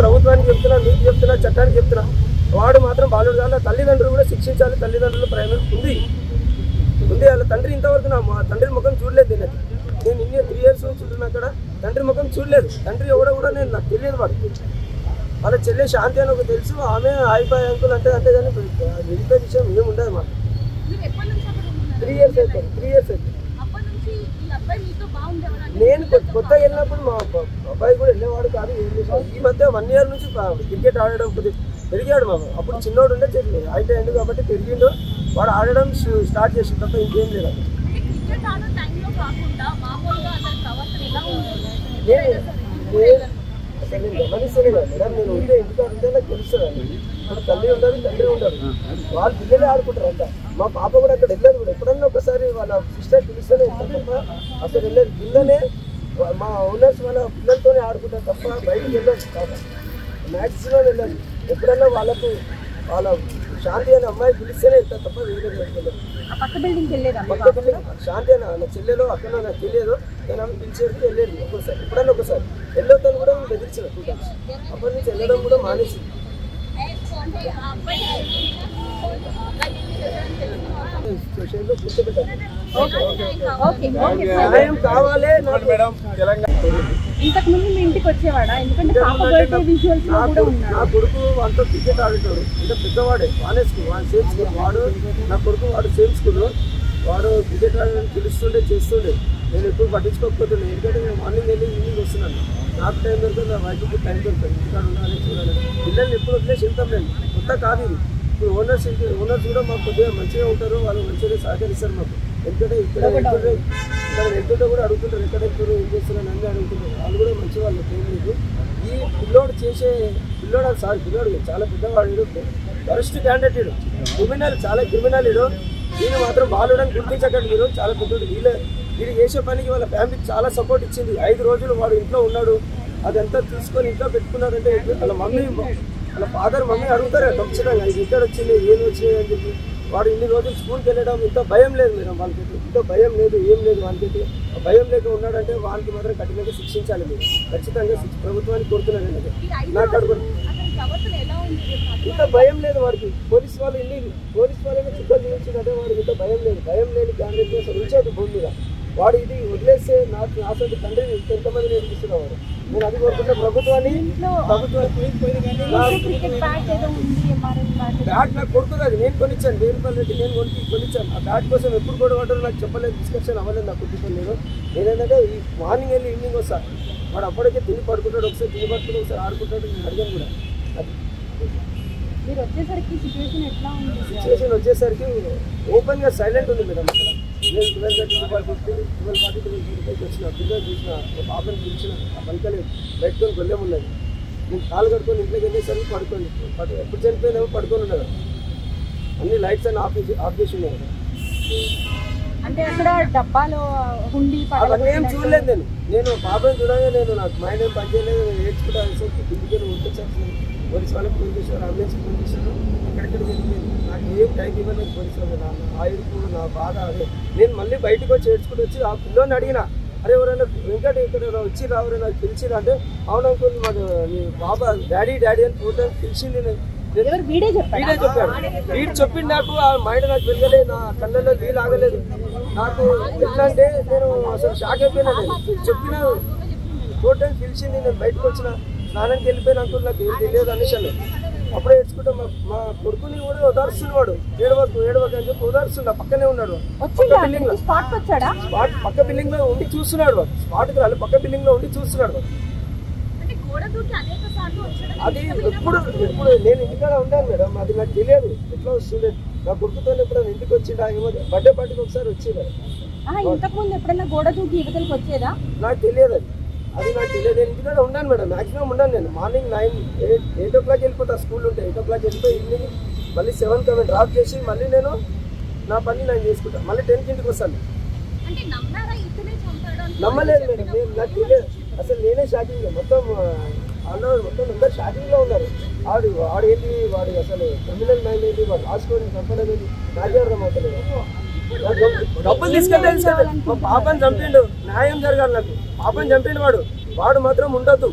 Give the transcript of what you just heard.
ప్రభుత్వానికి చెప్తున్నా, మీకు చెప్తున్నా, చట్టానికి చెప్తున్నా, వాడు మాత్రం బాలుడు కాదు. తల్లిదండ్రులు కూడా శిక్షించాలి. తల్లిదండ్రుల ప్రయాణం ఉంది. వాళ్ళ తండ్రి ఇంతవరకు మా తండ్రి ముఖం చూడలేదు. నేను ఇన్ని 3 years నుంచి ఉంటున్నా అక్కడ, తండ్రి ముఖం చూడలేదు. తండ్రి ఎవడో కూడా నాకు తెలియదు. వాళ్ళ చెల్లె శాంతి అని ఒక తెలుసు, ఆమె ఆయిపోయి అంకులు అంటే కానీ మిగతా విషయం ఏమి ఉండదు మాకు. 3 years అవుతుంది. నేను కొత్తగా వెళ్ళినప్పుడు మా అబ్బాయి కూడా వెళ్ళేవాడు కాదు. ఈ మధ్య 1 year నుంచి క్రికెట్ ఆడడం పెరిగాడు. మాకు అప్పుడు చిన్నోడు ఉండే హైట్ అయ్యిండు కాబట్టి పెరిగిండు. వాడు ఆడడం స్టార్ట్ చేసిన తప్ప ఇంకేం లేదు. అసలు నేను గమనిస్తలే కదా మేడం, నేను ఉంటే ఇంటికాడ ఉంటే నాకు తెలుస్తుందండి. ఇప్పుడు తల్లి ఉండదు, తండ్రి ఉండదు, వాళ్ళ పిల్లలే ఆడుకుంటారు అంట. మా పాప కూడా అక్కడ వెళ్ళదు కూడా. ఎప్పుడన్నా ఒకసారి వాళ్ళ సిస్టర్ పిలుస్తూనే వెళ్తారు తప్ప అసలు వెళ్ళదు. పిల్లలే మా ఓనర్స్ వాళ్ళ పిల్లలతోనే ఆడుకుంటారు తప్ప బయటికి వెళ్ళదు. మ్యాక్సిమం వెళ్ళదు. ఎప్పుడన్నా వాళ్ళకు వాళ్ళ శాంతి అనే అమ్మాయి పిలిస్తేనే వెళ్తారు తప్ప వేరే వెళ్ళదు. పక్క బిల్డింగ్ శాంతి అన్న నా చెల్లెలో అక్కడ నాకు తెలియదు. నేను ఆమె పిలిచేది వెళ్ళేది ఒక్కోసారి. ఎప్పుడన్నా ఒకసారి వెళ్ళొద్దని కూడా బెదిరించాను 2 times. అప్పటి నుంచి వెళ్ళడం కూడా మానేసింది. స్టేషన్లో కూర్చోబెట్టాను. న్యాయం కావాలి నాకు. ఇంతకు ముందు మీ ఇంటికి వచ్చేవాడా? ఎందుకంటే నా కొడుకు వాళ్ళతో క్రికెట్ ఆడేటాడు. అంటే పెద్దవాడే, వాడే స్కూల్, వాడు సేమ్ స్కూల్. నా కొడుకు సేమ్ స్కూల్. వాడు క్రికెట్ ఆడడానికి పిలుస్తుండే, చేస్తుండే. నేను ఎప్పుడు పట్టించుకోకపోతుండే. ఎందుకంటే నేను మార్నింగ్ వెళ్ళి ఈవినింగ్ వస్తున్నాను. నాకు టైం దొరుకుతుంది, నా వైఫ్కి టైం దొరుకుతుంది. ఇంటికాడ ఉండాలని చూడాలి. పిల్లల్ని ఎప్పుడు వదిలేసి వెళ్తాం. నేను కొత్త కాదు ఇది. ఇప్పుడు ఓనర్స్ కూడా మాకు కొద్దిగా మంచిగా ఉంటారు. వాళ్ళు మంచిగా సహకరిస్తారు మాకు. ఎందుకంటే ఇక్కడ వెళ్తుంటే కూడా అడుగుతుంటారు, ఎక్కడ వెళ్తారు, ఏం చేస్తున్నారు అన్నీ అడుగుతుంటారు. వాళ్ళు కూడా మంచి వాళ్ళు లేదు. ఈ పిల్లోడు చాలా పెద్దవాడు, వరస్ట్ క్యాండిడేట్ ఇడు, క్రిమినల్, చాలా క్రిమినల్ ఇడు. వీళ్ళు మాత్రం బాలుడని గుర్తించకండి మీరు. చాలా పెద్దోడు. వీళ్ళు చేసే పనికి వాళ్ళ ఫ్యామిలీకి చాలా సపోర్ట్ ఇచ్చింది. 5 రోజులు వాడు ఇంట్లో ఉన్నాడు. అదంతా తీసుకొని ఇంట్లో పెట్టుకున్నారంటే వాళ్ళ మమ్మీ, వాళ్ళ ఫాదర్ మమ్మీ అడుగుతారు ఖచ్చితంగా, ఇది ఇక్కడ వచ్చింది, ఏం వచ్చినాయి అని చెప్పి. వాడు ఇన్ని రోజులు స్కూల్కి వెళ్ళడం ఇంత భయం లేదు మేడం వాళ్ళకి. ఇంత భయం లేదు, ఏం లేదు వాళ్ళకి. భయం లేక ఉన్నాడంటే వాళ్ళకి మాత్రం కఠినంగా శిక్షించాలి మీరు. ఖచ్చితంగా ప్రభుత్వానికి కోరుతున్నాను. నాకు అడుగుతుంది ఇంత భయం లేదు వాడికి. పోలీస్ వాళ్ళని చుక్కలు చూపించిందంటే వాడికి ఇంత భయం లేదు. భయం లేని క్యాండిడేట్ అసలు ఉంచదు భూమి మీద. వాడు ఇది వదిలేస్తే నాకు అసలు తండ్రిని ఎంతమంది నేర్పిస్తున్నవాడు. నేను అది కోరుకుంటే ప్రభుత్వాన్ని బ్యాట్ నాకు కొడుతుంది. అది నేను కొనిచ్చాను, 1000 రూపాయలు పెట్టి నేను కొనిచ్చాను. ఆ బ్యాట్ కోసం ఎప్పుడు కూడా వాడు నాకు చెప్పలేదు, డిస్కషన్ అవ్వలేదు. నాకు కుటుంబం లేదు. నేనేంటంటే ఈ మార్నింగ్ వెళ్ళి ఈవినింగ్ వస్తాను. వాడు అప్పటికే తిని పడుకుంటాడు, ఒకసారి తిని పడుకుంటాడు, ఒకసారి ఆడుకుంటాడు. నేను అడిగాను కూడా. సిచ్యువేషన్ వచ్చేసరికి ఓపెన్గా సైలెంట్ ఉంది మేడం. అక్కడ నేను 12:30, 12:40 వచ్చిన పిల్లలు చూసిన పాపని పిలిచిన పలకలేదు. బయటకొని గొల్లెం ఉన్నది. నేను కాలు కట్టుకొని ఇంట్లోకి వెళ్ళేసరికి పడుకోండి. ఎప్పుడు చనిపోయినామో పడుకొని ఉన్నది. అన్ని లైట్స్ అన్ని ఆఫ్ చేసి ఉన్నాయి. అంటే అక్కడ డబ్బాలో హుండీ అవన్నీ ఏం చూడలేదు. నేను పాపని చూడగా నాకు మైండ్ ఏం పనిచేయలేదు. నేను ఏడ్చుకుంటా ఇంటికి వచ్చేసాను. పోలీసు వాళ్ళకి ఫోన్ చేశారు, అంబులెన్స్కి ఫోన్ చేశారు. ఎక్కడెక్కడికి వెళ్ళిపోయింది. నాకు ఏం టైం ఇవ్వలేదు పోలీసు వాళ్ళు. ఆ ఇరుకు నా బాధ అదే. నేను మళ్ళీ బయటకు వచ్చి ఏడ్చుకుంటూ వచ్చి ఆ పిల్లోని అడిగిన, అరే ఎవరైనా వెంకట ఇక్కడ వచ్చి రావరే నాకు పిలిచిరా అంటే, అవును అంకుల్ మాది నీ బాబా డాడీ అని ఫోటో పిలిచింది. వీడే చెప్పాడు. వీడు చెప్పింది నాకు. ఆ మైండ్ నాకు వెళ్ళలేదు. నా కళ్ళల్లో వీలు ఆగలేదు. నాకు ఎట్లా అంటే నేను అసలు షాక్ అయిపోయినా. చెప్పిన ఫోటో పిలిచింది. నేను బయటకు వచ్చిన, స్నానానికి వెళ్ళిపోయిన అంకుల్ నాకు ఏం తెలియదు అనేసాను. అప్పుడే ఏడ్చుకుంటా మా కొడుకుని కూడా ఓదారుస్తున్నాడు. ఏడవకు అని చెప్పి ఓదారుస్తున్నా. పక్కనే ఉన్నాడు. పక్క బిల్డింగ్ లో ఉండి చూస్తున్నాడు. స్పాట్కి రాలి పక్క బిల్డింగ్ లో ఉండి చూస్తున్నాడు. అది ఎప్పుడు నేను ఇంటికాడ ఉన్నాను మేడం. అది నాకు తెలియదు ఎట్లా వస్తుండే. నా కొడుకుతో ఎప్పుడైనా ఇంటికి వచ్చిండా ఏమో. బర్త్డే పార్టీకి ఒకసారి వచ్చేదా. ఇంతకుముందు ఎప్పుడైనా గోడ దూకి యువతలకు వచ్చేదా నాకు తెలియదు. అది నాకు తెలియదు. నేను ఇంటికాడ ఉన్నాను మేడం. మాక్సిమం ఉన్నాను. నేను మార్నింగ్ 8 o'clock వెళ్ళిపోతా. స్కూల్ ఉంటే 8 o'clock వెళ్ళిపోయి ఈవినింగ్ మళ్ళీ 7కి ఆమె డ్రాప్ చేసి మళ్ళీ నేను నా పని నేను చేసుకుంటాను. మళ్ళీ 10కి ఇంటికి వస్తాను. నమ్మలేదు మేడం. నాకు తెలియదు అసలు. నేనే షాకింగ్. మొత్తం అందరూ షాకింగ్లో ఉన్నారు. వాడు ఏంటి, వాడు అసలు క్రిమినల్ మైండ్ ఏంటి, వాడు రాసుకొని చంపడం ఏంటి నాకే అర్థం అవుతలేదు. డబ్బులు తీసుకెళ్ళి పాపని చంపిండు. న్యాయం జరగాలి నాకు. పాపని చంపిండు వాడు మాత్రం ఉండొద్దు.